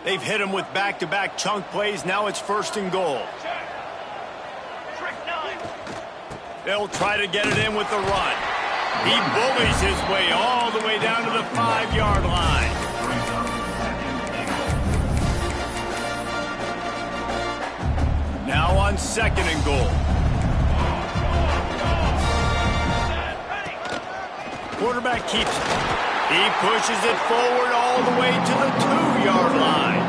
They've hit him with back-to-back chunk plays. Now it's 1st and goal. They'll try to get it in with the run. He bullies his way all the way down to the 5-yard line. Now on 2nd and goal. Quarterback keeps it. He pushes it forward all the way to the 2-yard line.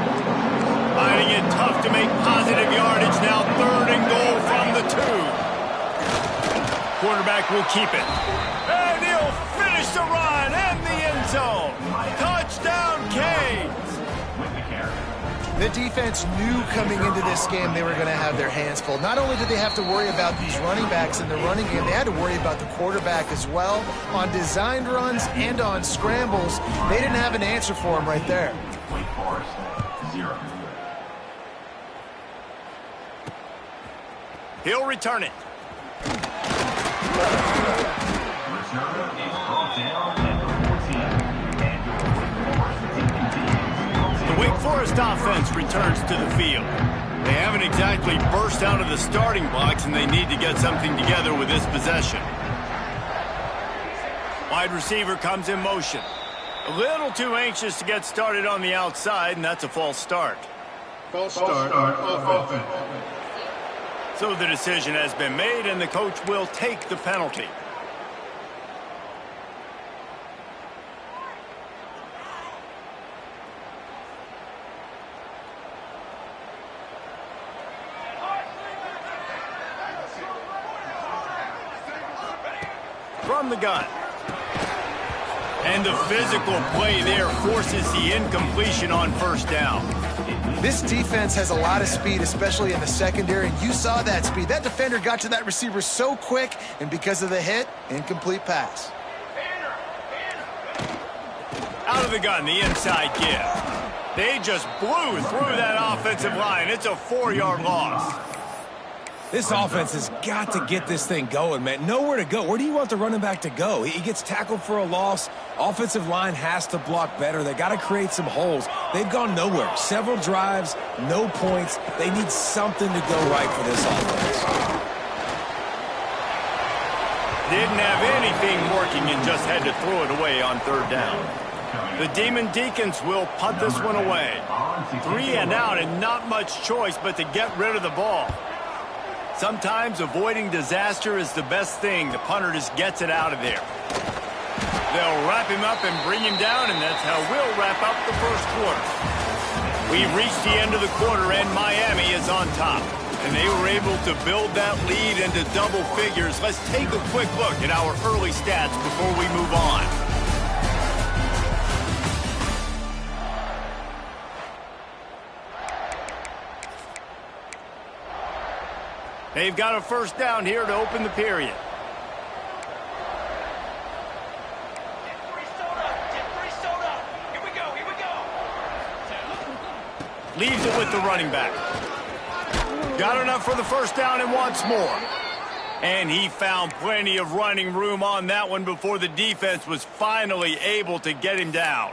Finding it tough to make positive yardage. Now 3rd and goal from the 2. Quarterback will keep it. And he'll finish the run and the end zone. Touchdown, Canes. The defense knew coming into this game they were going to have their hands full. Not only did they have to worry about these running backs in the running game, they had to worry about the quarterback as well. On designed runs and on scrambles, they didn't have an answer for him right there. He'll return it. The Wake Forest offense returns to the field. They haven't exactly burst out of the starting blocks, and they need to get something together with this possession. Wide receiver comes in motion. A little too anxious to get started on the outside, and that's a false start. False start offense. So the decision has been made, and the coach will take the penalty. From the gun. And the physical play there forces the incompletion on 1st down. This defense has a lot of speed, especially in the secondary, and you saw that speed. That defender got to that receiver so quick, and because of the hit, incomplete pass. Out of the gun, the inside give. They just blew through that offensive line. It's a 4-yard loss. This offense has got to get this thing going, man. Nowhere to go. Where do you want the running back to go? He gets tackled for a loss. Offensive line has to block better. They got to create some holes. They've gone nowhere. Several drives, no points. They need something to go right for this offense. Didn't have anything working and just had to throw it away on 3rd down. The Demon Deacons will punt this one away. 3 and out and not much choice but to get rid of the ball. Sometimes avoiding disaster is the best thing. The punter just gets it out of there. They'll wrap him up and bring him down, and that's how we'll wrap up the 1st quarter. We've reached the end of the quarter, and Miami is on top. And they were able to build that lead into double figures. Let's take a quick look at our early stats before we move on. They've got a 1st down here to open the period. Leaves it with the running back. Got enough for the 1st down and wants more. And he found plenty of running room on that one before the defense was finally able to get him down.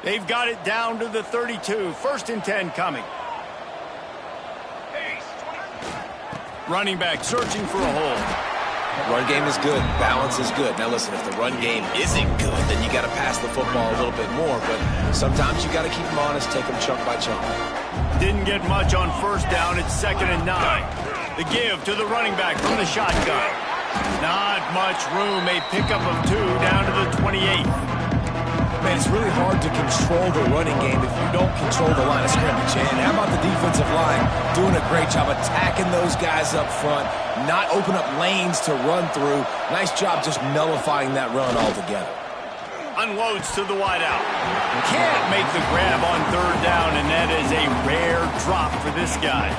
They've got it down to the 32. 1st and 10 coming. Running back searching for a hole. Run game is good. Balance is good. Now listen, if the run game isn't good, then you got to pass the football a little bit more. But sometimes you got to keep them honest, take them chunk by chunk. Didn't get much on 1st down. It's 2nd and 9. The give to the running back from the shotgun. Not much room. A pickup of 2 down to the 28. Man, it's really hard to control the running game if you don't control the line of scrimmage. And how about the defensive line doing a great job attacking those guys up front, not open up lanes to run through. Nice job just nullifying that run altogether. Unloads to the wideout. Can't make the grab on 3rd down, and that is a rare drop for this guy.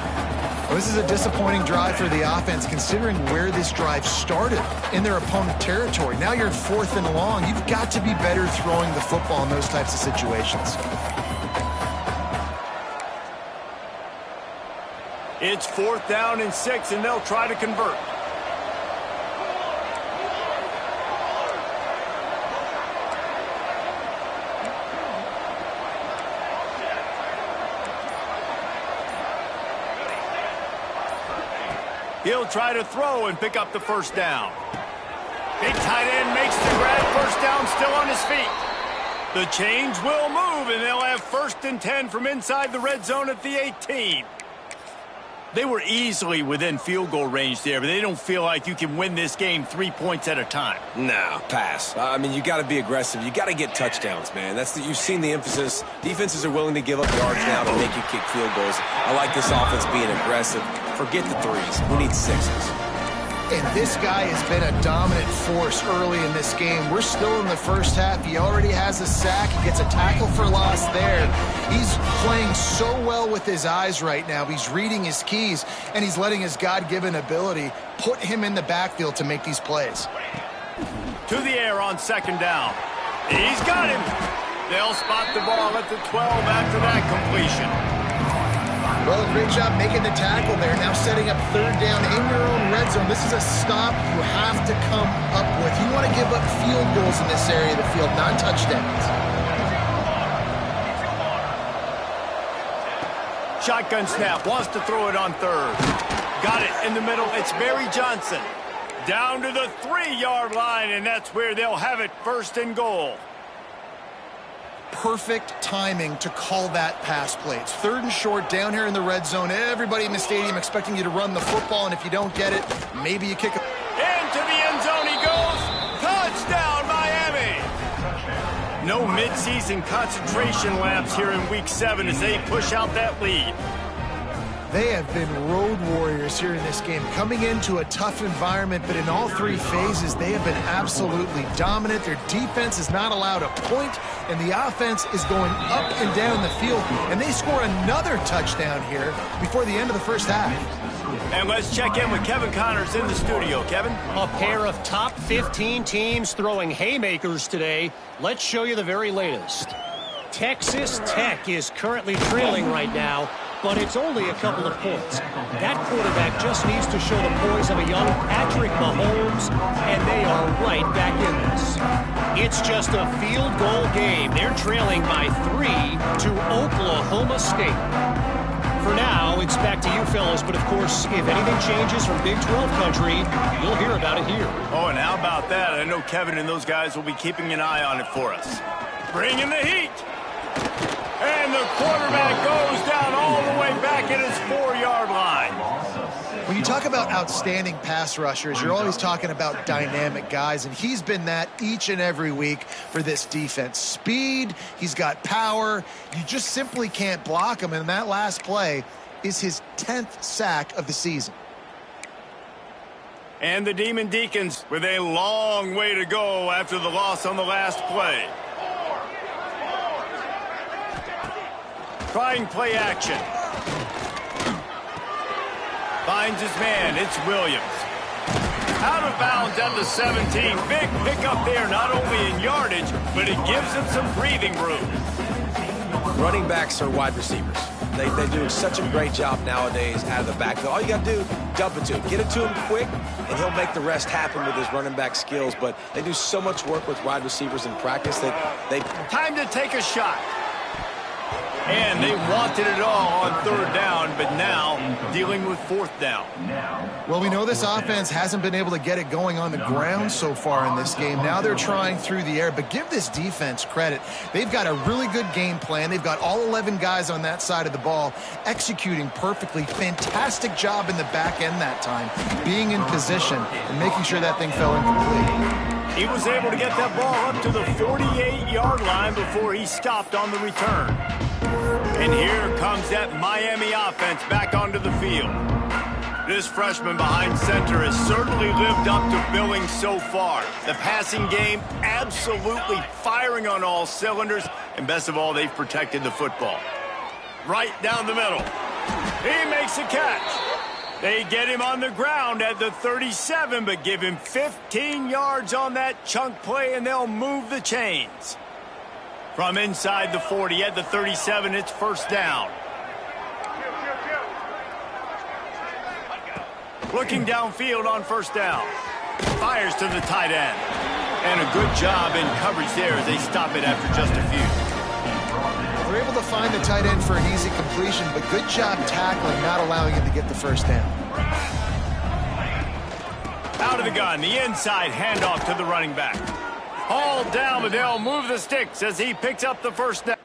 Well, this is a disappointing drive for the offense, considering where this drive started in their opponent territory. Now you're 4th and long. You've got to be better throwing the football in those types of situations. It's 4th down and 6, and they'll try to convert. He'll try to throw and pick up the first down. Big tight end makes the grab. First down, still on his feet. The chains will move, and they'll have 1st and 10 from inside the red zone at the 18. They were easily within field goal range there, but they don't feel like you can win this game 3 points at a time. No, pass. I mean, you got to be aggressive. You got to get touchdowns, man. You've seen the emphasis. Defenses are willing to give up yards now to make you kick field goals. I like this offense being aggressive. Forget the threes. We need 6s. And this guy has been a dominant force early in this game. We're still in the first half. He already has a sack. He gets a tackle for loss there. He's playing so well with his eyes right now. He's reading his keys, and he's letting his God-given ability put him in the backfield to make these plays. To the air on 2nd down. He's got him. They'll spot the ball at the 12 after that completion. Well, great job making the tackle there. Now setting up 3rd down in your own red zone. This is a stop you have to come up with. You want to give up field goals in this area of the field, not touchdowns. Shotgun snap, wants to throw it on 3rd. Got it in the middle. It's Barry Johnson. Down to the 3-yard line, and that's where they'll have it 1st and goal. Perfect timing to call that pass play. It's 3rd and short down here in the red zone. Everybody in the stadium expecting you to run the football, and if you don't get it, maybe you kick it. Into the end zone he goes. Touchdown, Miami. No midseason concentration laps here in Week 7 as they push out that lead. They have been road warriors here in this game, coming into a tough environment, but in all 3 phases, they have been absolutely dominant. Their defense is not allowed a point, and the offense is going up and down the field, and they score another touchdown here before the end of the first half. And let's check in with Kevin Connors in the studio. Kevin? A pair of top 15 teams throwing haymakers today. Let's show you the very latest. Texas Tech is currently trailing right now, but it's only a couple of points. That quarterback just needs to show the poise of a young Patrick Mahomes, and they are right back in this. It's just a field goal game. They're trailing by 3 to Oklahoma State. For now, it's back to you fellas, but of course, if anything changes from Big 12 country, you'll hear about it here. Oh, and how about that? I know Kevin and those guys will be keeping an eye on it for us. Bringing the heat. And the quarterback goes down all the way back at his 4-yard line. When you talk about outstanding pass rushers, you're always talking about dynamic guys, and he's been that each and every week for this defense. Speed, he's got power. You just simply can't block him, and that last play is his 10th sack of the season. And the Demon Deacons with a long way to go after the loss on the last play. Trying play action. Finds his man. It's Williams. Out of bounds at the 17. Big pickup there, not only in yardage, but it gives him some breathing room. Running backs are wide receivers. They do such a great job nowadays out of the backfield. All you got to do, dump it to him. Get it to him quick, and he'll make the rest happen with his running back skills. But they do so much work with wide receivers in practice that they... Time to take a shot. And they wanted it all on 3rd down, but now dealing with 4th down. Well, we know this offense hasn't been able to get it going on the ground so far in this game. Now they're trying through the air, but give this defense credit. They've got a really good game plan. They've got all 11 guys on that side of the ball executing perfectly. Fantastic job in the back end that time, being in position and making sure that thing fell incomplete. He was able to get that ball up to the 48-yard line before he stopped on the return. And here comes that Miami offense back onto the field. This freshman behind center has certainly lived up to billing so far. The passing game absolutely firing on all cylinders, and best of all, they've protected the football. Right down the middle. He makes a catch. They get him on the ground at the 37, but give him 15 yards on that chunk play, and they'll move the chains. From inside the 40 at the 37, it's 1st down. Looking downfield on 1st down. Fires to the tight end. And a good job in coverage there as they stop it after just a few. They're able to find the tight end for an easy completion, but good job tackling, not allowing him to get the 1st down. Out of the gun, the inside handoff to the running back. Hauled down, but they'll move the sticks as he picks up the first down.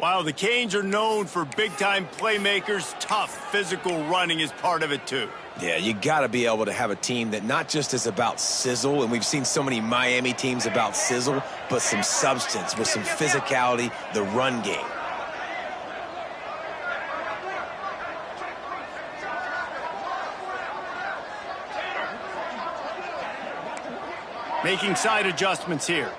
While the Canes are known for big-time playmakers, tough physical running is part of it too. Yeah, you got to be able to have a team that not just is about sizzle, and we've seen so many Miami teams about sizzle, but some substance with some physicality, the run game. Making side adjustments here.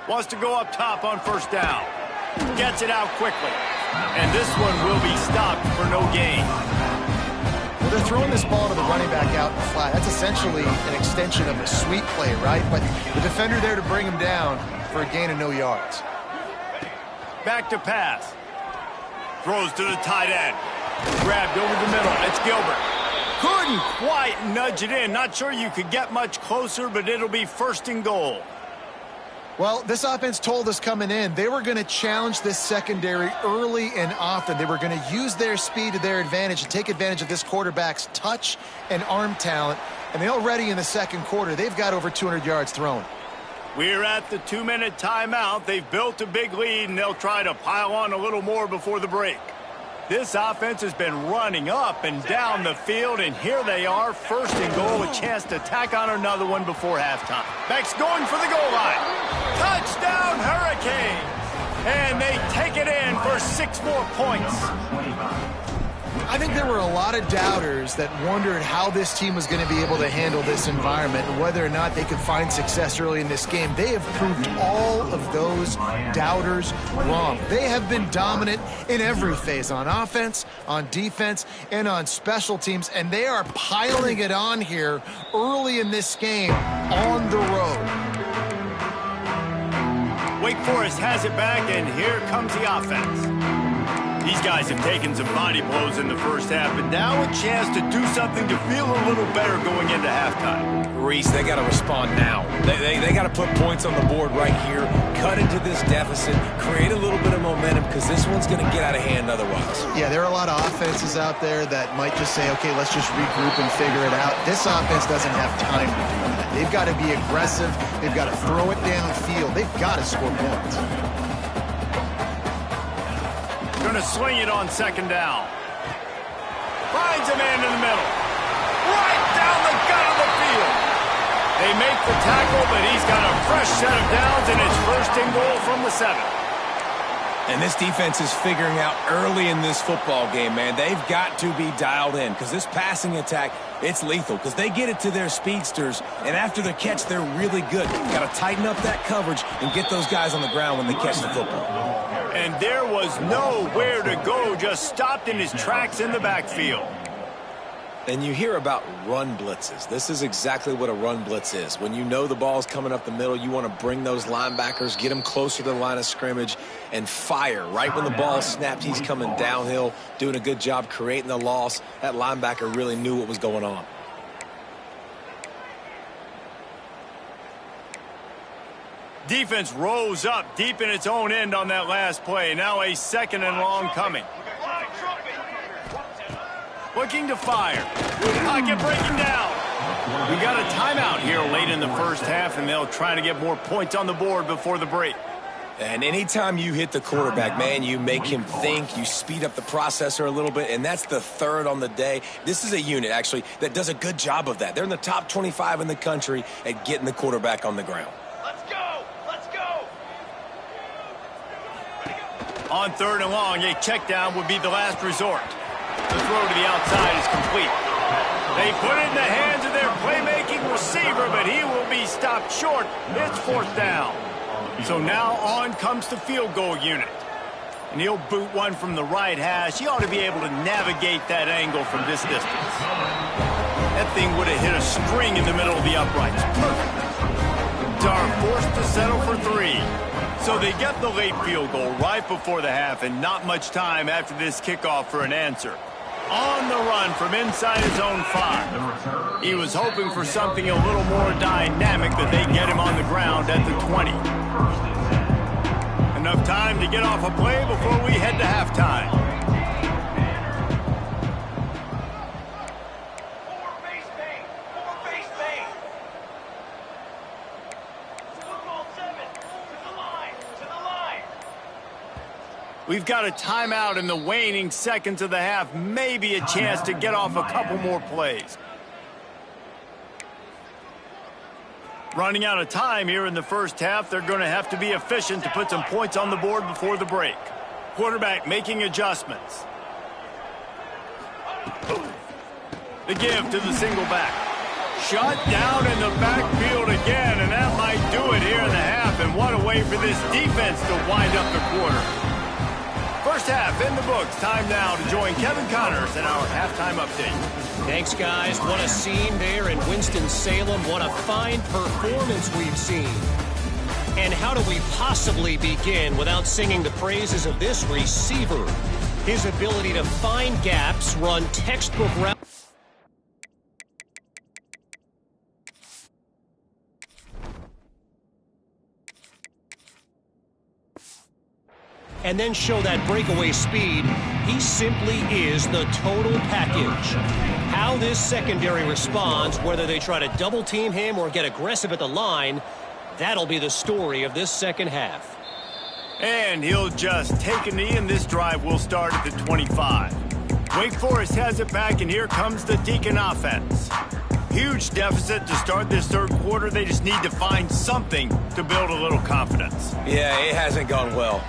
Wants to go up top on first down. Gets it out quickly. And this one will be stopped for no gain. Well, they're throwing this ball to the running back out in the flat. That's essentially an extension of a sweep play, right? But the defender there to bring him down for a gain of no yards. Back to pass. Throws to the tight end. Grabbed over the middle. It's Gilbert. Couldn't quite nudge it in. Not sure you could get much closer, but it'll be 1st and goal. Well, this offense told us coming in they were going to challenge this secondary early and often. They were going to use their speed to their advantage and take advantage of this quarterback's touch and arm talent. And they already in the second quarter, they've got over 200 yards thrown. We're at the 2-minute timeout. They've built a big lead, and they'll try to pile on a little more before the break. This offense has been running up and down the field, and here they are, first and goal, a chance to tack on another one before halftime. Beck's going for the goal line. Touchdown, Hurricanes! And they take it in for 6 more points. I think there were a lot of doubters that wondered how this team was going to be able to handle this environment and whether or not they could find success early in this game. They have proved all of those doubters wrong. They have been dominant in every phase, on offense, on defense, and on special teams, and they are piling it on here early in this game on the road. Wake Forest has it back, and here comes the offense. These guys have taken some body blows in the first half, but now a chance to do something to feel a little better going into halftime. Reese, they got to respond now. They got to put points on the board right here, cut into this deficit, create a little bit of momentum, because this one's going to get out of hand otherwise. Yeah, there are a lot of offenses out there that might just say, okay, let's just regroup and figure it out. This offense doesn't have time to do that. They've got to be aggressive. They've got to throw it downfield. They've got to score points. Going to sling it on second down. Finds a man in the middle. Right down the gut of the field. They make the tackle, but he's got a fresh set of downs, and it's first and goal from the 7. And this defense is figuring out early in this football game, man. They've got to be dialed in because this passing attack, it's lethal because they get it to their speedsters, and after the catch, they're really good. Got to tighten up that coverage and get those guys on the ground when they catch the football. And there was nowhere to go, just stopped in his tracks in the backfield. And you hear about run blitzes. This is exactly what a run blitz is. When you know the ball's coming up the middle, you want to bring those linebackers, get them closer to the line of scrimmage, and fire. Right when the ball's snapped, he's coming downhill, doing a good job creating the loss. That linebacker really knew what was going on. Defense rose up deep in its own end on that last play. Now a 2nd and long coming. Looking to fire. Pocket breaking down. We got a timeout here late in the first half, and they'll try to get more points on the board before the break. And anytime you hit the quarterback, man, you make him think, you speed up the processor a little bit, and that's the 3rd on the day. This is a unit, actually, that does a good job of that. They're in the top 25 in the country at getting the quarterback on the ground. On 3rd and long, a check down would be the last resort. The throw to the outside is complete. They put it in the hands of their playmaking receiver, but he will be stopped short. It's 4th down. So now on comes the field goal unit. And he'll boot one from the right hash. He ought to be able to navigate that angle from this distance. That thing would have hit a string in the middle of the uprights. Perfect. Are forced to settle for 3. So they get the late field goal right before the half, and not much time after this kickoff for an answer. On the run from inside his own 5. He was hoping for something a little more dynamic, but they get him on the ground at the 20. Enough time to get off a play before we head to halftime. We've got a timeout in the waning seconds of the half. Maybe a chance to get off a couple more plays. Running out of time here in the first half. They're going to have to be efficient to put some points on the board before the break. Quarterback making adjustments. The give to the single back. Shut down in the backfield again, and that might do it here in the half. And what a way for this defense to wind up the quarter. First half in the books. Time now to join Kevin Connors in our halftime update. Thanks, guys. What a scene there in Winston-Salem. What a fine performance we've seen. And how do we possibly begin without singing the praises of this receiver? His ability to find gaps, run textbook routes. and then show that breakaway speed. He simply is the total package. How this secondary responds, whether they try to double-team him or get aggressive at the line, that'll be the story of this second half. And he'll just take a knee, and this drive will start at the 25. Wake Forest has it back, and here comes the Deacon offense. Huge deficit to start this third quarter. They just need to find something to build a little confidence. Yeah, it hasn't gone well.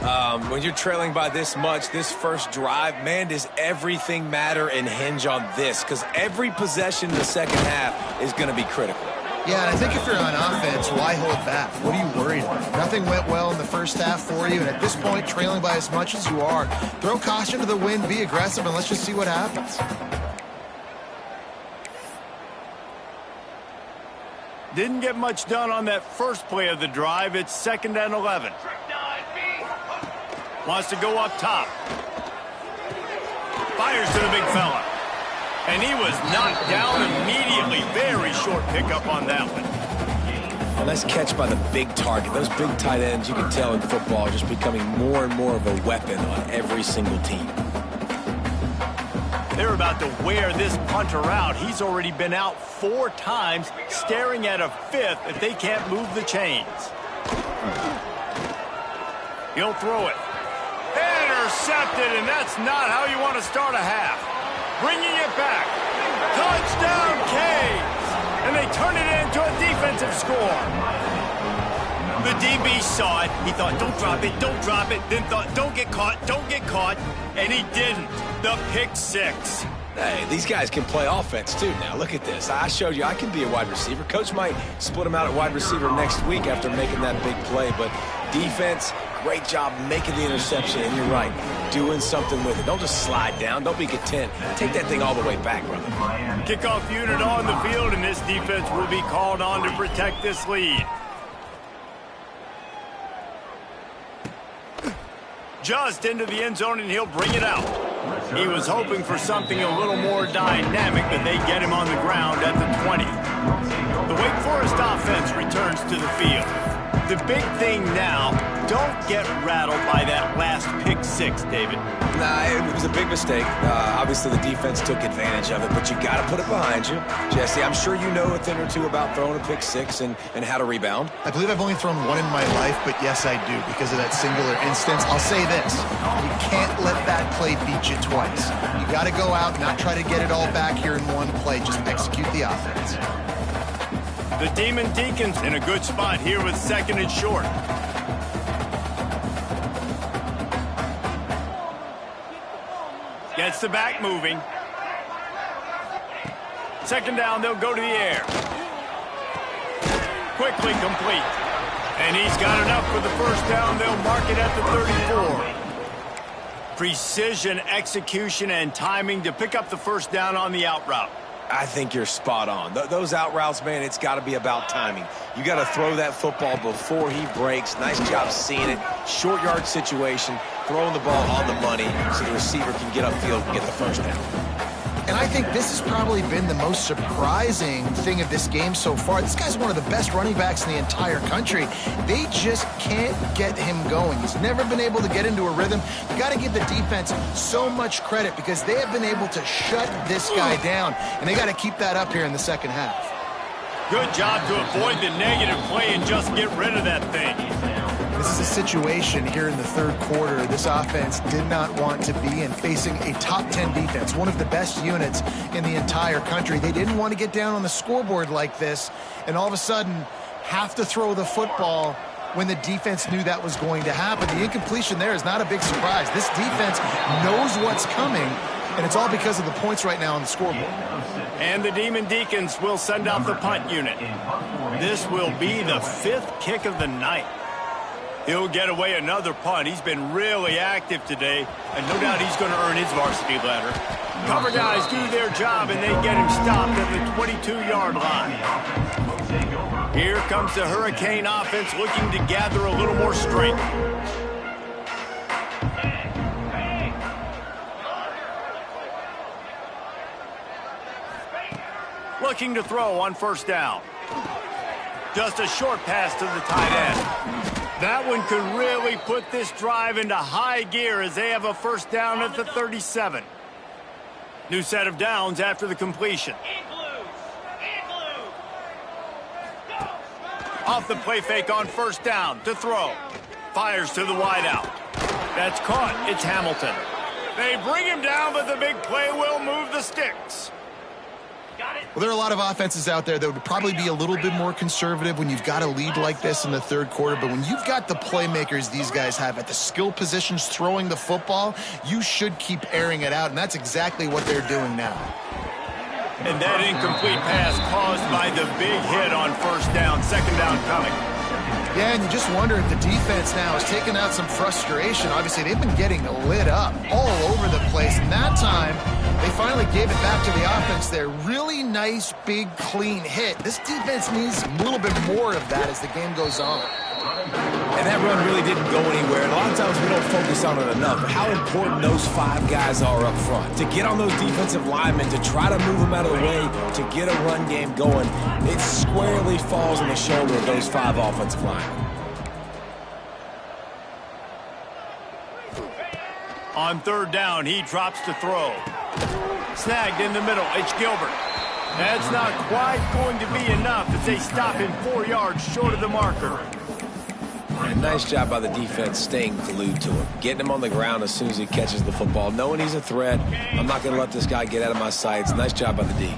When you're trailing by this much, this first drive, man, does everything matter and hinge on this? Because every possession in the second half is going to be critical. Yeah, and I think if you're on offense, why hold back? What are you worried about? Nothing went well in the first half for you, and at this point, trailing by as much as you are, throw caution to the wind, be aggressive, and let's just see what happens. Didn't get much done on that first play of the drive. It's 2nd and 11. Wants to go up top. Fires to the big fella. And he was knocked down immediately. Very short pickup on that one. A nice catch by the big target. Those big tight ends, you can tell in football, are just becoming more and more of a weapon on every single team. They're about to wear this punter out. He's already been out 4 times, staring at a 5th if they can't move the chains. He'll throw it. Intercepted, and that's not how you want to start a half. Bringing it back. Touchdown, Canes! And they turn it into a defensive score. The DB saw it. He thought, don't drop it, don't drop it. Then thought, don't get caught, don't get caught. And he didn't. The pick 6. Hey, these guys can play offense, too. Now, look at this. I showed you I can be a wide receiver. Coach might split him out at wide receiver next week after making that big play. But defense, great job making the interception. And you're right, doing something with it. Don't just slide down. Don't be content. Take that thing all the way back, brother. Kickoff unit on the field, and this defense will be called on to protect this lead. Just into the end zone, and he'll bring it out. He was hoping for something a little more dynamic, but they get him on the ground at the 20. The Wake Forest offense returns to the field. The big thing now, don't get rattled by that last pick 6, David. Nah, it was a big mistake. Obviously, the defense took advantage of it, but you got to put it behind you. Jesse, I'm sure you know a thing or two about throwing a pick 6 and how to rebound. I believe I've only thrown one in my life, but yes, I do, because of that singular instance. I'll say this. You can't let that play beat you twice. You got to go out, not try to get it all back here in one play. Just execute the offense. The Demon Deacons in a good spot here with 2nd and short. Gets the back moving. 2nd down, they'll go to the air. Quickly complete. And he's got enough for the first down. They'll mark it at the 34. Precision, execution, and timing to pick up the first down on the out route. I think you're spot on. Those out routes, man, it's got to be about timing. You got to throw that football before he breaks. Nice job seeing it. Short yard situation, throwing the ball on the money so the receiver can get upfield and get the first down. And I think this has probably been the most surprising thing of this game so far. This guy's one of the best running backs in the entire country. They just can't get him going. He's never been able to get into a rhythm. You got to give the defense so much credit because they have been able to shut this guy down, and they got to keep that up here in the second half. Good job to avoid the negative play and just get rid of that thing. This is a situation here in the third quarter this offense did not want to be in, facing a top 10 defense, one of the best units in the entire country. They didn't want to get down on the scoreboard like this and all of a sudden have to throw the football when the defense knew that was going to happen. The incompletion there is not a big surprise. This defense knows what's coming, and it's all because of the points right now on the scoreboard. And the Demon Deacons will send out the punt unit. This will be the 5th kick of the night. He'll get away another punt. He's been really active today, and no doubt he's going to earn his varsity letter. Cover guys do their job, and they get him stopped at the 22-yard line. Here comes the Hurricane offense looking to gather a little more strength. Looking to throw on first down. Just a short pass to the tight end. That one could really put this drive into high gear as they have a first down at the 37. New set of downs after the completion. Off the play fake on first down to throw. Fires to the wideout. That's caught. It's Hamilton. They bring him down, but the big play will move the sticks. Well, there are a lot of offenses out there that would probably be a little bit more conservative when you've got a lead like this in the third quarter. But when you've got the playmakers these guys have at the skill positions throwing the football, you should keep airing it out, and that's exactly what they're doing now. And that incomplete pass caused by the big hit on first down. Second down coming. Yeah, and you just wonder if the defense now is taking out some frustration. Obviously, they've been getting lit up all over the place. And that time, they finally gave it back to the offense there. Really nice, big, clean hit. This defense needs a little bit more of that as the game goes on. And that run really didn't go anywhere. And a lot of times we don't focus on it enough. But how important those 5 guys are up front. To get on those defensive linemen, to try to move them out of the way, to get a run game going, it squarely falls on the shoulder of those 5 offensive linemen. On third down, he drops to throw. Snagged in the middle. It's Gilbert. That's not quite going to be enough as they stop him 4 yards short of the marker. And nice job by the defense staying glued to him. Getting him on the ground as soon as he catches the football. Knowing he's a threat, I'm not going to let this guy get out of my sights. Nice job by the D.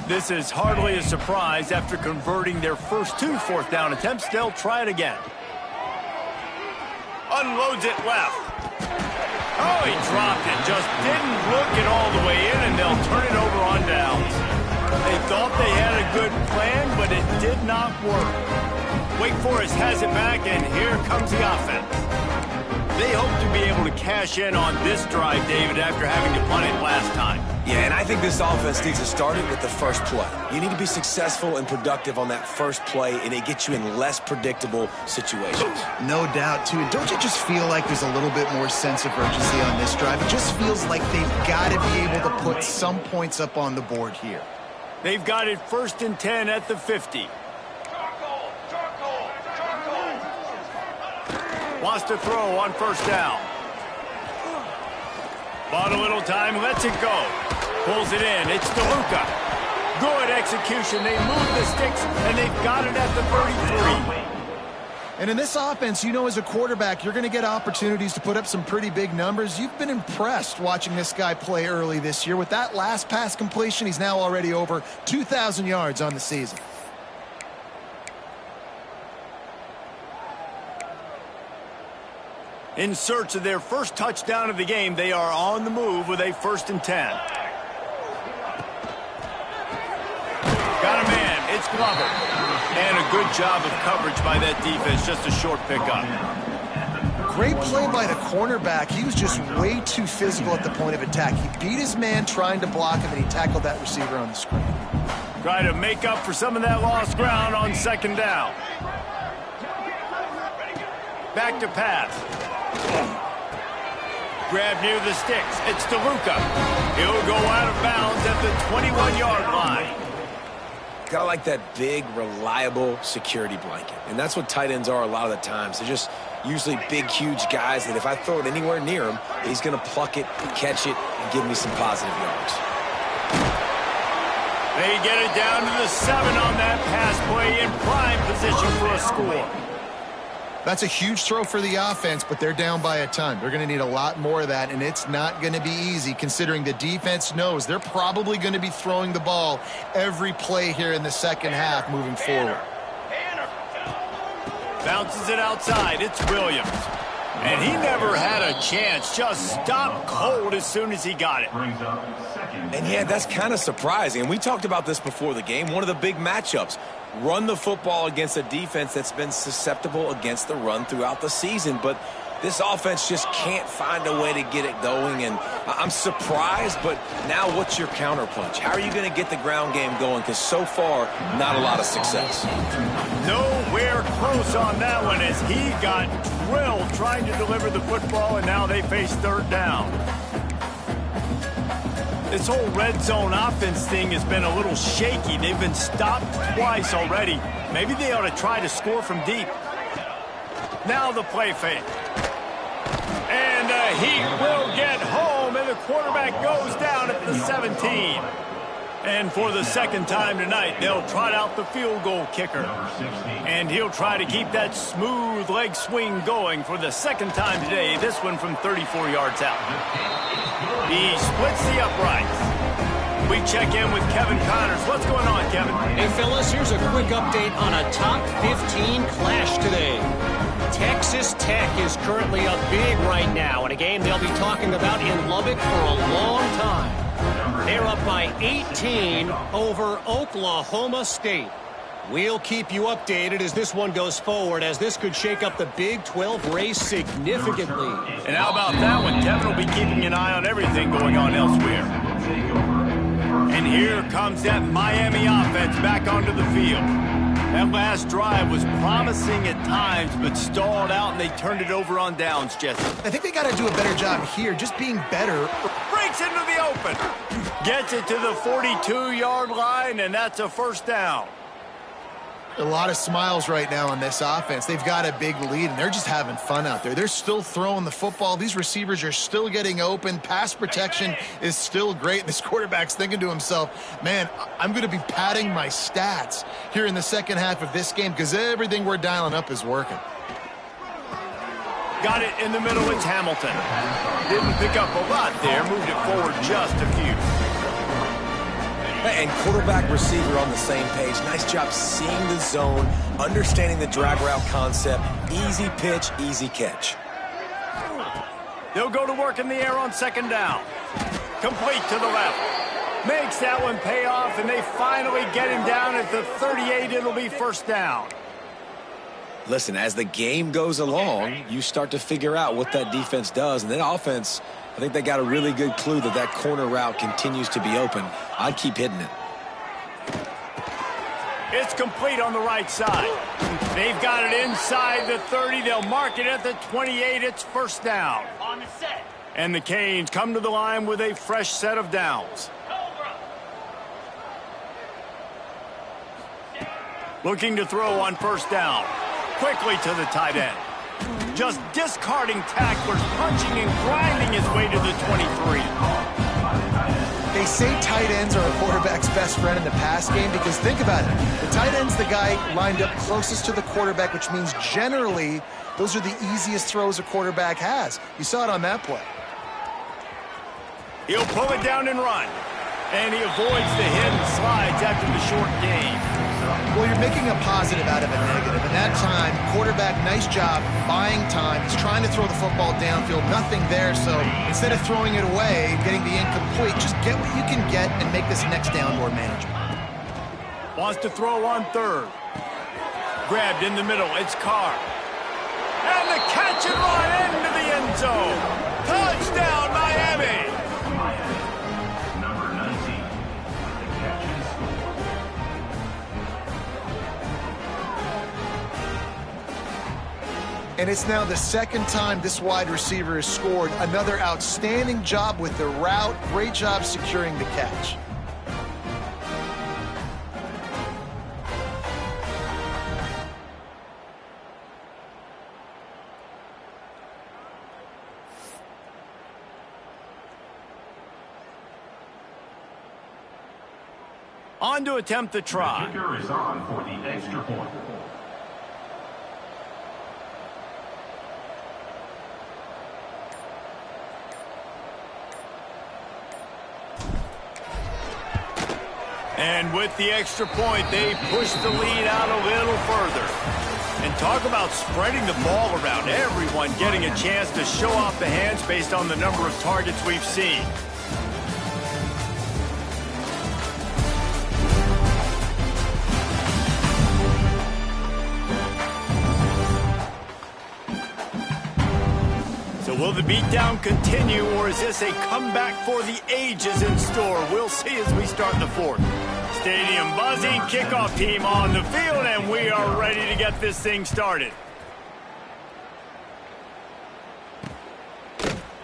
This is hardly a surprise. After converting their first 2 fourth down attempts, they'll try it again. Unloads it left. Oh, he dropped it. Just didn't look it all the way in, and they'll turn it over on downs. They thought they had a good plan, but it did not work. Wake Forest has it back, and here comes the offense. They hope to be able to cash in on this drive, David, after having to punt it last time. Yeah, and I think this offense needs to start it with the first play. You need to be successful and productive on that first play, and it gets you in less predictable situations. No doubt, too. And don't you just feel like there's a little bit more sense of urgency on this drive? It just feels like they've got to be able to put some points up on the board here. They've got it 1st and 10 at the 50. Wants to throw on first down. Bought a little time, lets it go. Pulls it in, it's DeLuca. Good execution, they move the sticks, and they've got it at the 33. And in this offense, you know, as a quarterback, you're going to get opportunities to put up some pretty big numbers. You've been impressed watching this guy play early this year. With that last pass completion, he's now already over 2,000 yards on the season. In search of their first touchdown of the game, they are on the move with a 1st and 10. Got a man, it's Glover. And a good job of coverage by that defense, just a short pickup. Great play by the cornerback. He was just way too physical at the point of attack. He beat his man trying to block him, and he tackled that receiver on the screen. Try to make up for some of that lost ground on second down. Back to pass. Grab near the sticks. It's DeLuca. He'll go out of bounds at the 21-yard line. Gotta like that big, reliable security blanket. And that's what tight ends are a lot of the times. They're just usually big, huge guys that if I throw it anywhere near him, he's going to pluck it, catch it, and give me some positive yards. They get it down to the 7 on that pass play in prime position for a score. That's a huge throw for the offense, but they're down by a ton. They're going to need a lot more of that, and it's not going to be easy considering the defense knows they're probably going to be throwing the ball every play here in the second half moving forward. Bounces it outside. It's Williams. And he never had a chance. Just stopped cold as soon as he got it. And yeah, that's kind of surprising. And we talked about this before the game. One of the big matchups. Run the football against a defense that's been susceptible against the run throughout the season. But this offense just can't find a way to get it going. And I'm surprised, but now what's your counterpunch? How are you going to get the ground game going? Because so far, not a lot of success. Nowhere close on that one as he got drilled trying to deliver the football, and now they face third down. This whole red zone offense thing has been a little shaky. They've been stopped twice already. Maybe they ought to try to score from deep. Now the play fake. And he will get home, and the quarterback goes down at the 17. And for the second time tonight, they'll trot out the field goal kicker. And he'll try to keep that smooth leg swing going for the second time today, this one from 34 yards out. He splits the uprights. We check in with Kevin Connors. What's going on, Kevin? Hey, fellas, here's a quick update on a top 15 clash today. Texas Tech is currently up big right now in a game they'll be talking about in Lubbock for a long time. They're up by 18 over Oklahoma State. We'll keep you updated as this one goes forward, as this could shake up the Big 12 race significantly. And how about that one? Kevin will be keeping an eye on everything going on elsewhere. And here comes that Miami offense back onto the field. That last drive was promising at times, but stalled out, and they turned it over on downs, Jesse. I think they got to do a better job here, just being better. Breaks into the open. Gets it to the 42-yard line, and that's a first down. A lot of smiles right now on this offense. They've got a big lead, and they're just having fun out there. They're still throwing the football. These receivers are still getting open. Pass protection is still great. This quarterback's thinking to himself, man, I'm going to be padding my stats here in the second half of this game because everything we're dialing up is working. Got it in the middle. It's Hamilton. Didn't pick up a lot there. Moved it forward just a few. And quarterback receiver on the same page. Nice job seeing the zone, understanding the drag route concept. Easy pitch, easy catch. They'll go to work in the air on second down. Complete to the left. Makes that one pay off, and they finally get him down at the 38. It'll be first down. Listen, as the game goes along, you start to figure out what that defense does. And that offense, I think they got a really good clue that that corner route continues to be open. I'd keep hitting it. It's complete on the right side. They've got it inside the 30. They'll mark it at the 28. It's first down. On the set. And the Canes come to the line with a fresh set of downs. Looking to throw on first down. Quickly to the tight end. Just discarding tacklers, punching and grinding his way to the 23. They say tight ends are a quarterback's best friend in the pass game because think about it. The tight end's the guy lined up closest to the quarterback, which means generally those are the easiest throws a quarterback has. You saw it on that play. He'll pull it down and run. And he avoids the hit and slides after the short gain. Well, you're making a positive out of a negative. And that time, quarterback, nice job buying time. He's trying to throw the football downfield. Nothing there. So instead of throwing it away, getting the incomplete, just get what you can get and make this next down more manageable. Wants to throw on third. Grabbed in the middle. It's Carr. And the catch and run into the end zone. Touchdown, Miami. And it's now the second time this wide receiver has scored. Another outstanding job with the route. Great job securing the catch. On to attempt the try. The kicker is on for the extra point. And with the extra point, they push the lead out a little further. And talk about spreading the ball around. Everyone getting a chance to show off the hands based on the number of targets we've seen. So will the beatdown continue, or is this a comeback for the ages in store? We'll see as we start the fourth. Stadium buzzing, kickoff team on the field, and we are ready to get this thing started.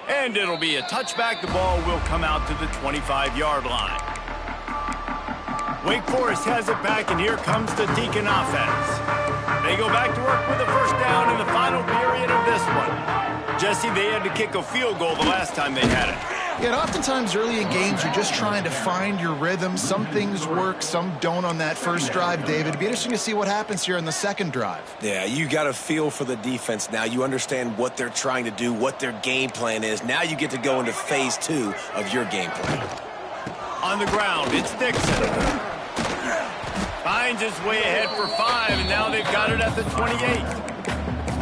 And it'll be a touchback. The ball will come out to the 25-yard line. Wake Forest has it back, and here comes the Deacon offense. They go back to work with a first down in the final period of this one. Jesse, they had to kick a field goal the last time they had it. Yeah, and oftentimes early in games, you're just trying to find your rhythm. Some things work, some don't on that first drive, David. It'd be interesting to see what happens here on the second drive. Yeah, you got a feel for the defense now. You understand what they're trying to do, what their game plan is. Now you get to go into phase 2 of your game plan. On the ground, it's Dixon. Finds his way ahead for 5, and now they've got it at the 28.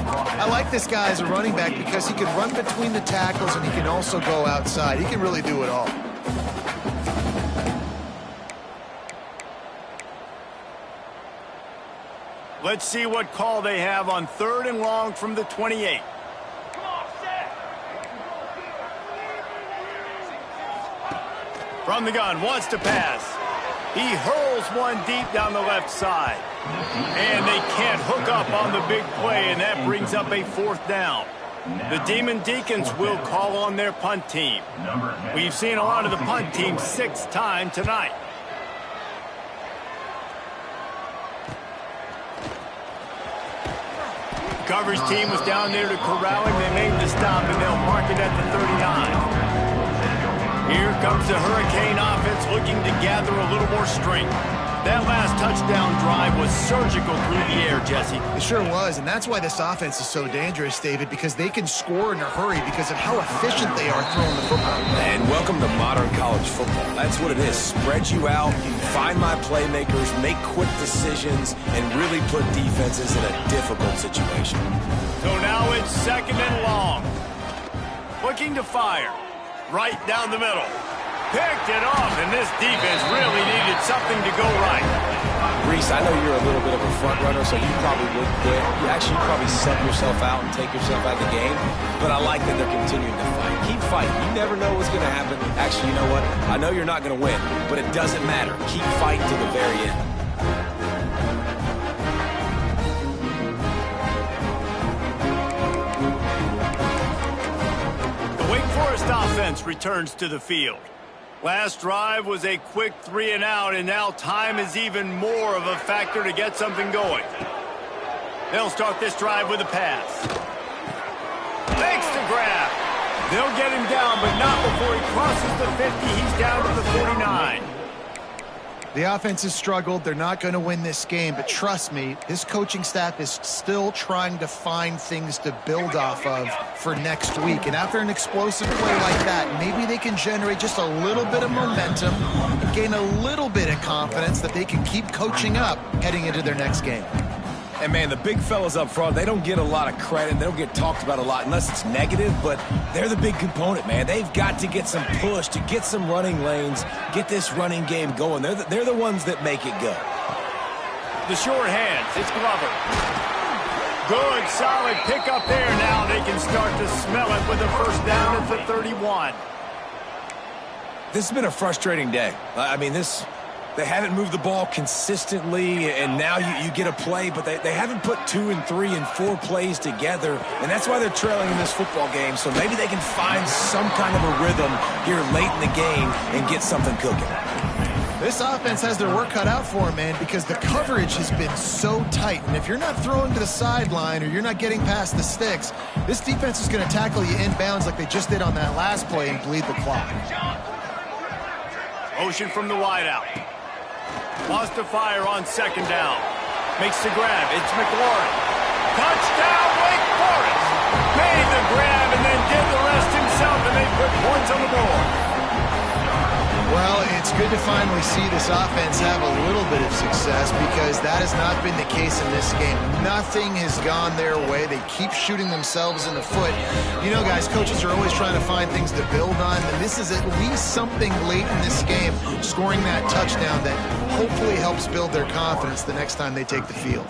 I like this guy as a running back because he can run between the tackles and he can also go outside. He can really do it all. Let's see what call they have on 3rd and long from the 28. From the gun, wants to pass. He hurls one deep down the left side. And they can't hook up on the big play, and that brings up a 4th down. The Demon Deacons will call on their punt team. We've seen a lot of the punt team 6 times tonight. Coverage team was down there to corral him. They made the stop, and they'll mark it at the 39. Here comes the Hurricane offense looking to gather a little more strength. That last touchdown drive was surgical through the air, Jesse. It sure was, and that's why this offense is so dangerous, David, because they can score in a hurry because of how efficient they are throwing the football. And welcome to modern college football. That's what it is. Spread you out, find my playmakers, make quick decisions, and really put defenses in a difficult situation. So now it's 2nd and long. Looking to fire. Right down the middle. Picked it off, and this defense really needed something to go right. Reese, I know you're a little bit of a front runner, so you probably would quit. You probably sub yourself out and take yourself out of the game. But I like that they're continuing to fight. Keep fighting. You never know what's going to happen. Actually, you know what? I know you're not going to win, but it doesn't matter. Keep fighting to the very end. Offense returns to the field. Last drive was a quick 3 and out, and now time is even more of a factor to get something going. They'll start this drive with a pass. Makes the grab. They'll get him down, but not before he crosses the 50. He's down to the 49. The offense has struggled. They're not going to win this game, but trust me, this coaching staff is still trying to find things to build off of for next week. And after an explosive play like that, maybe they can generate just a little bit of momentum, gain a little bit of confidence that they can keep coaching up heading into their next game. And, man, the big fellas up front, they don't get a lot of credit. They don't get talked about a lot unless it's negative, but they're the big component, man. They've got to get some push, to get some running lanes, get this running game going. They're the ones that make it go. The short hands, it's Glover. Good, solid pick up there. Now they can start to smell it with a first down at the 31. This has been a frustrating day. I mean, they haven't moved the ball consistently, and now you get a play, but they haven't put 2 and 3 and 4 plays together, and that's why they're trailing in this football game. So maybe they can find some kind of a rhythm here late in the game and get something cooking. This offense has their work cut out for them, man, because the coverage has been so tight. And if you're not throwing to the sideline or you're not getting past the sticks, this defense is going to tackle you inbounds like they just did on that last play and bleed the clock. Motion from the wideout. Wants to fire on 2nd down. Makes the grab. It's McLaurin. Touchdown, Wake Forest. Made the grab and then did the rest himself, and they put points on the board. Well, it's good to finally see this offense have a little bit of success because that has not been the case in this game. Nothing has gone their way. They keep shooting themselves in the foot. You know, guys, coaches are always trying to find things to build on, and this is at least something late in this game, scoring that touchdown that hopefully helps build their confidence the next time they take the field.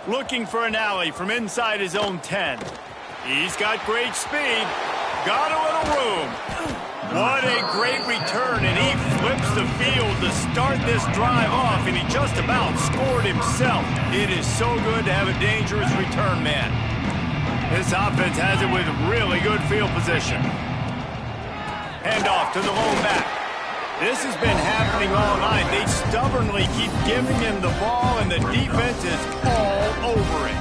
Looking for an alley from inside his own 10. He's got great speed. Got a little room. What a great return, and he flips the field to start this drive off, and he just about scored himself. It is so good to have a dangerous return man. This offense has it with really good field position. Handoff to the lone back. This has been happening all night. They stubbornly keep giving him the ball, and the defense is all over it.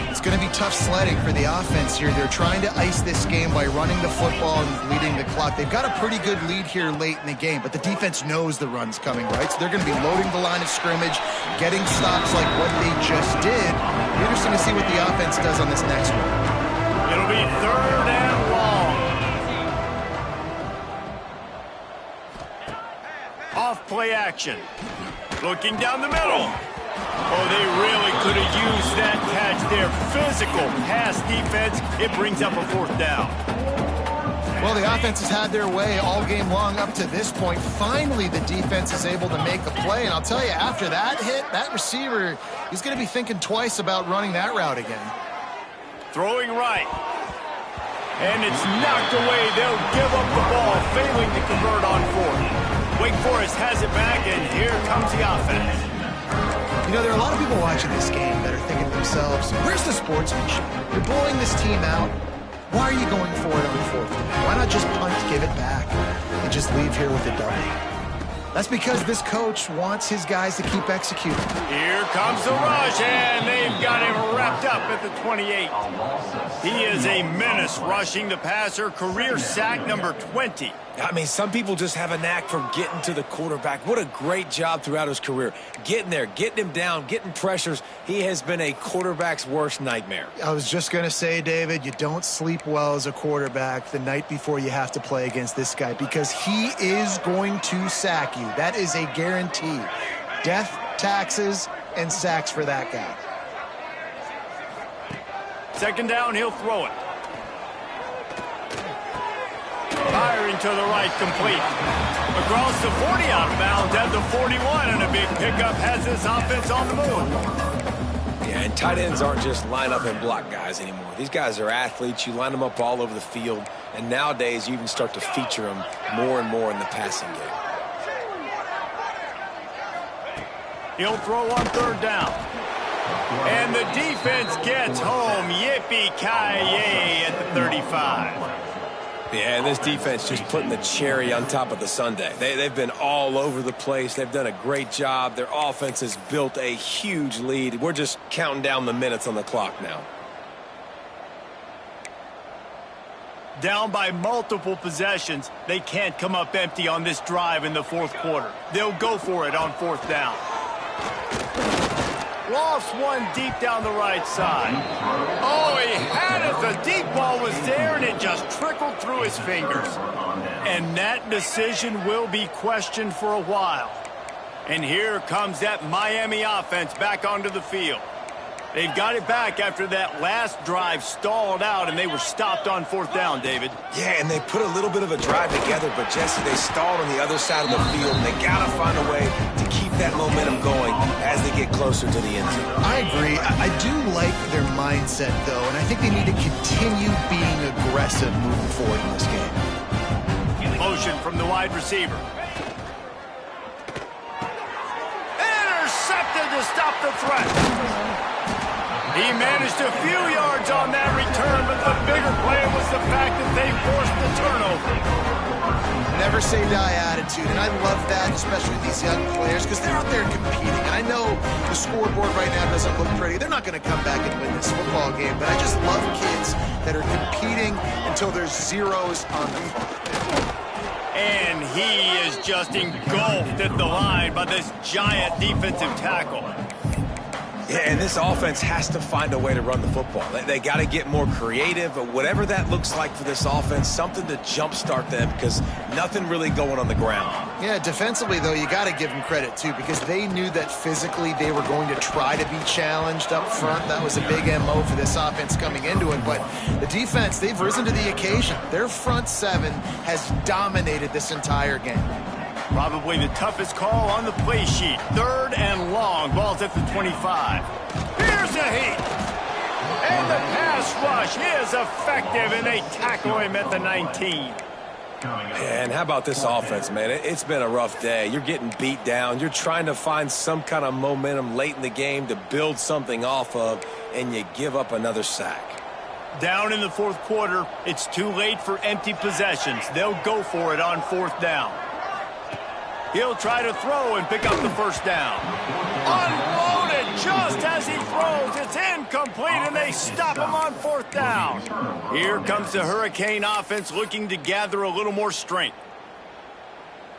It's going to be tough sledding for the offense here. They're trying to ice this game by running the football and leading the clock. They've got a pretty good lead here late in the game, but the defense knows the run's coming, right? So they're going to be loading the line of scrimmage, getting stops like what they just did. Be interesting to see what the offense does on this next one. It'll be 3rd and long. Off play action. Looking down the middle. Oh, they really could have used that catch there. Physical pass defense. It brings up a 4th down. Well, the offense has had their way all game long up to this point. Finally, the defense is able to make a play. And I'll tell you, after that hit, that receiver, he's going to be thinking twice about running that route again. Throwing right. And it's knocked away. They'll give up the ball, failing to convert on 4th. Wake Forest has it back, and here comes the offense. You know, there are a lot of people watching this game that are thinking to themselves, where's the sportsmanship? You're blowing this team out. Why are you going for it on 4th? Why not just punt, give it back, and just leave here with a W? That's because this coach wants his guys to keep executing. Here comes the rush, and they've got him wrapped up at the 28. He is a menace rushing the passer, career sack number 20. I mean, some people just have a knack for getting to the quarterback. What a great job throughout his career. Getting there, getting him down, getting pressures. He has been a quarterback's worst nightmare. I was just going to say, David, you don't sleep well as a quarterback the night before you have to play against this guy because he is going to sack you. That is a guarantee. Death, taxes, and sacks for that guy. 2nd down, he'll throw it. Firing to the right, complete. Across the 40, out of bounds at the 41, and a big pickup has this offense on the move. Yeah, and tight ends aren't just line up and block guys anymore. These guys are athletes. You line them up all over the field, and nowadays you even start to feature them more and more in the passing game. He'll throw on 3rd down. And the defense gets home. Yippee-ki-yay at the 35. Yeah, and this defense just putting the cherry on top of the sundae. They've been all over the place. They've done a great job. Their offense has built a huge lead. We're just counting down the minutes on the clock now. Down by multiple possessions, they can't come up empty on this drive in the 4th quarter. They'll go for it on 4th down. Lofts one deep down the right side. Oh, he had it. The deep ball was there, and it just trickled through his fingers. And that decision will be questioned for a while. And here comes that Miami offense back onto the field. They've got it back after that last drive stalled out, and they were stopped on 4th down, David. Yeah, and they put a little bit of a drive together, but, Jesse, they stalled on the other side of the field, and they got to find a way to keep that momentum going as they get closer to the end zone. I agree. I do like their mindset, though, and I think they need to continue being aggressive moving forward in this game. Motion from the wide receiver. Intercepted to stop the threat. He managed a few yards on that return, but the bigger play was the fact that they forced the turnover. Never say die attitude, and I love that, especially with these young players, because they're out there competing. And I know the scoreboard right now doesn't look pretty. They're not going to come back and win this football game, but I just love kids that are competing until there's zeros on the clock. And he is just engulfed at the line by this giant defensive tackle. Yeah, and this offense has to find a way to run the football. They got to get more creative, but whatever that looks like for this offense, something to jumpstart them because nothing really going on the ground. Yeah, defensively, though, you got to give them credit, too, because they knew that physically they were going to try to be challenged up front. That was a big MO for this offense coming into it, but the defense, they've risen to the occasion. Their front seven has dominated this entire game. Probably the toughest call on the play sheet. 3rd and long. Ball's at the 25. Here's a heat. And the pass rush is effective, and they tackle him at the 19. And how about this offense, man? It's been a rough day. You're getting beat down. You're trying to find some kind of momentum late in the game to build something off of, and you give up another sack. Down in the 4th quarter, it's too late for empty possessions. They'll go for it on 4th down. He'll try to throw and pick up the first down. Unloaded just as he throws. It's incomplete, and they stop him on fourth down. Here comes the Hurricane offense looking to gather a little more strength.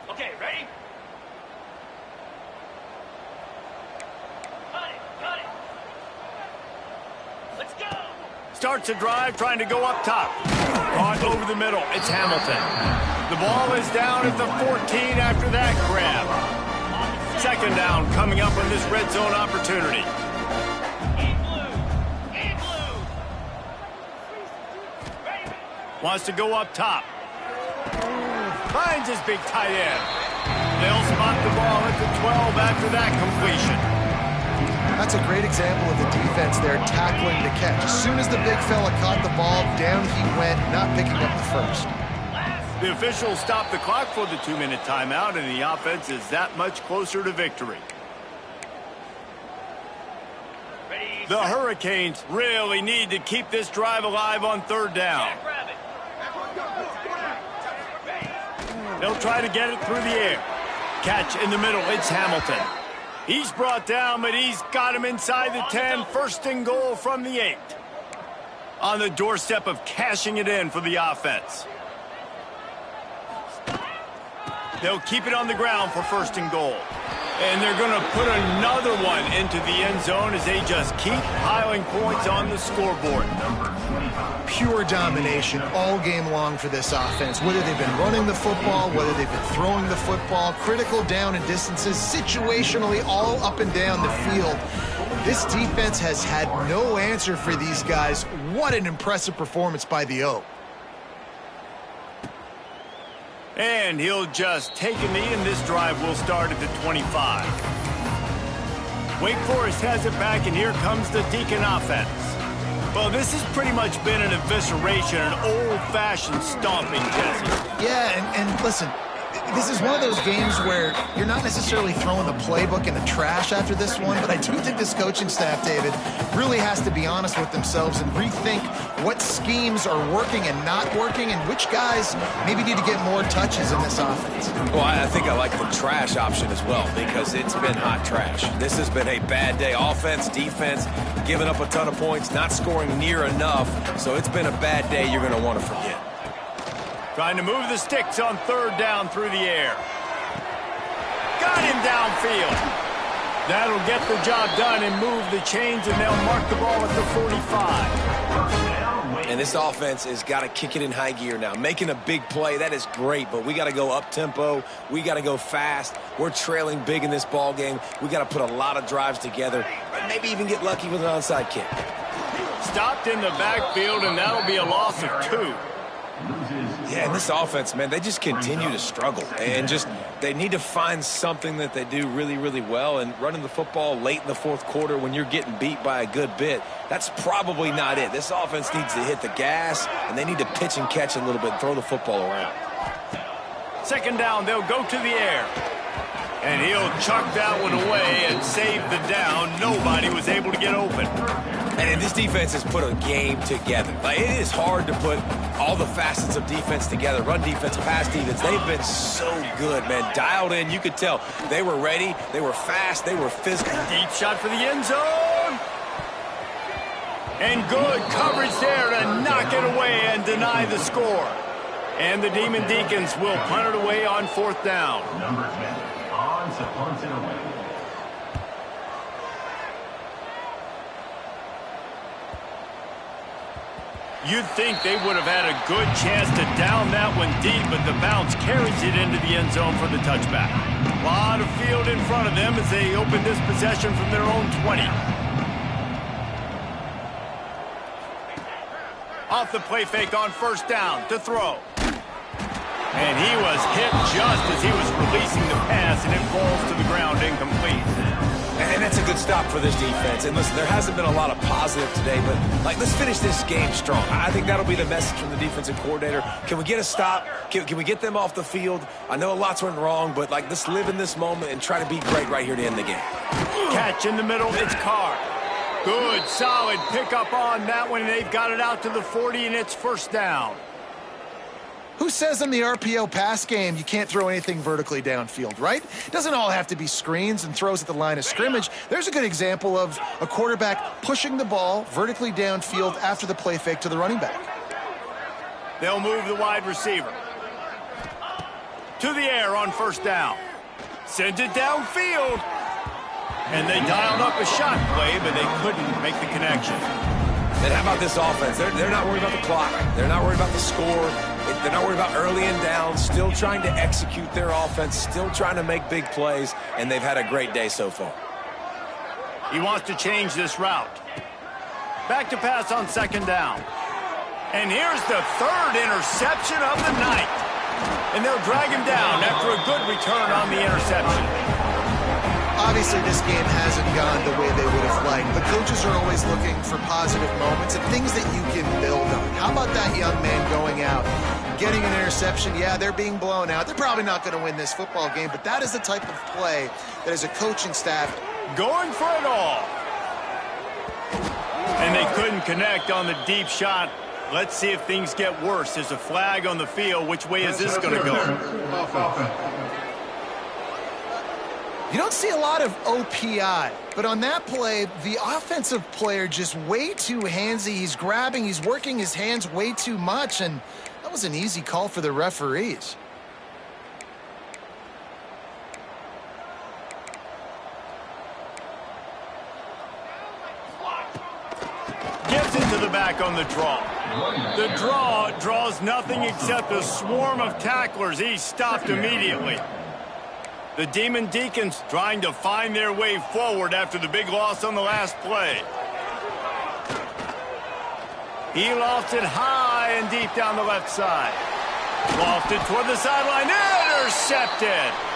Okay, ready? Got it. Let's go. Starts a drive trying to go up top. Caught over the middle. It's Hamilton. The ball is down at the 14 after that grab. Second down coming up on this red zone opportunity. Wants to go up top. Finds his big tight end. They'll spot the ball at the 12 after that completion. That's a great example of the defense there tackling the catch. As soon as the big fella caught the ball, down he went, not picking up the first. The officials stopped the clock for the 2-minute timeout, and the offense is that much closer to victory. The Hurricanes really need to keep this drive alive on third down. They'll try to get it through the air. Catch in the middle, it's Hamilton. He's brought down, but he's got him inside the 10. First and goal from the 8. On the doorstep of cashing it in for the offense. They'll keep it on the ground for first and goal. And they're going to put another one into the end zone as they just keep piling points on the scoreboard. Pure domination all game long for this offense. Whether they've been running the football, whether they've been throwing the football, critical down and distances, situationally all up and down the field. This defense has had no answer for these guys. What an impressive performance by the O. And he'll just take a knee, and this drive will start at the 25. Wake Forest has it back, and here comes the Deacon offense. Well, this has pretty much been an evisceration, an old-fashioned stomping, Jesse. Yeah, and listen, this is one of those games where you're not necessarily throwing the playbook in the trash after this one, but I do think this coaching staff, David, really has to be honest with themselves and rethink what schemes are working and not working and which guys maybe need to get more touches in this offense. Well, I think I like the trash option as well because it's been hot trash. This has been a bad day. Offense, defense, giving up a ton of points, not scoring near enough. So it's been a bad day you're going to want to forget. Trying to move the sticks on third down through the air. Got him downfield. That'll get the job done and move the chains, and they'll mark the ball at the 45. And this offense has got to kick it in high gear now. Making a big play, that is great, but we got to go up-tempo. We got to go fast. We're trailing big in this ball game. We got to put a lot of drives together, maybe even get lucky with an onside kick. Stopped in the backfield, and that'll be a loss of 2. Yeah, and this offense, man, they just continue to struggle. And they need to find something that they do really, really well. And running the football late in the fourth quarter when you're getting beat by a good bit, that's probably not it. This offense needs to hit the gas, and they need to pitch and catch a little bit and throw the football around. Second down, they'll go to the air. And he'll chuck that one away and save the down. Nobody was able to get open. And this defense has put a game together. Like, it is hard to put all the facets of defense together. Run defense, pass defense. They've been so good, man. Dialed in. You could tell they were ready. They were fast. They were physical. Deep shot for the end zone. And good coverage there to knock it away and deny the score. And the Demon Deacons will punt it away on fourth down. Number 10. On to punt it away. You'd think they would have had a good chance to down that one deep, but the bounce carries it into the end zone for the touchback. A lot of field in front of them as they open this possession from their own 20. Off the play fake on first down to throw. And he was hit just as he was releasing the pass, and it falls to the ground incomplete. And that's a good stop for this defense. And listen, there hasn't been a lot of positive today, but let's finish this game strong. I think that'll be the message from the defensive coordinator. Can we get a stop? Can we get them off the field? I know lots went wrong, but let's live in this moment and try to be great right here to end the game. Catch in the middle, it's Carr. Good, solid pickup on that one, and they've got it out to the 40, and it's first down. Who says in the RPO pass game you can't throw anything vertically downfield, right? Doesn't all have to be screens and throws at the line of scrimmage. There's a good example of a quarterback pushing the ball vertically downfield after the play fake to the running back. They'll move the wide receiver to the air on first down. Sends it downfield. And they dialed up a shot play, but they couldn't make the connection. And how about this offense? They're not worried about the clock. They're not worried about the score. They're not worried about early and down. Still trying to execute their offense. Still trying to make big plays. And they've had a great day so far. He wants to change this route. Back to pass on second down. And here's the third interception of the night. And they'll drag him down after a good return on the interception. Obviously, this game hasn't gone the way they would have liked. The coaches are always looking for positive moments and things that you can build on. How about that young man going out, getting an interception? Yeah, they're being blown out. They're probably not going to win this football game, but that is the type of play that as a coaching staff, going for it all. And they couldn't connect on the deep shot. Let's see if things get worse. There's a flag on the field. Which way is this going to go? You don't see a lot of OPI, but on that play, the offensive player just way too handsy. He's grabbing, he's working his hands way too much, and that was an easy call for the referees. Gets into the back on the draw. The draw draws nothing except a swarm of tacklers. He's stopped immediately. The Demon Deacons trying to find their way forward after the big loss on the last play. He lofted high and deep down the left side. Lofted toward the sideline. Intercepted.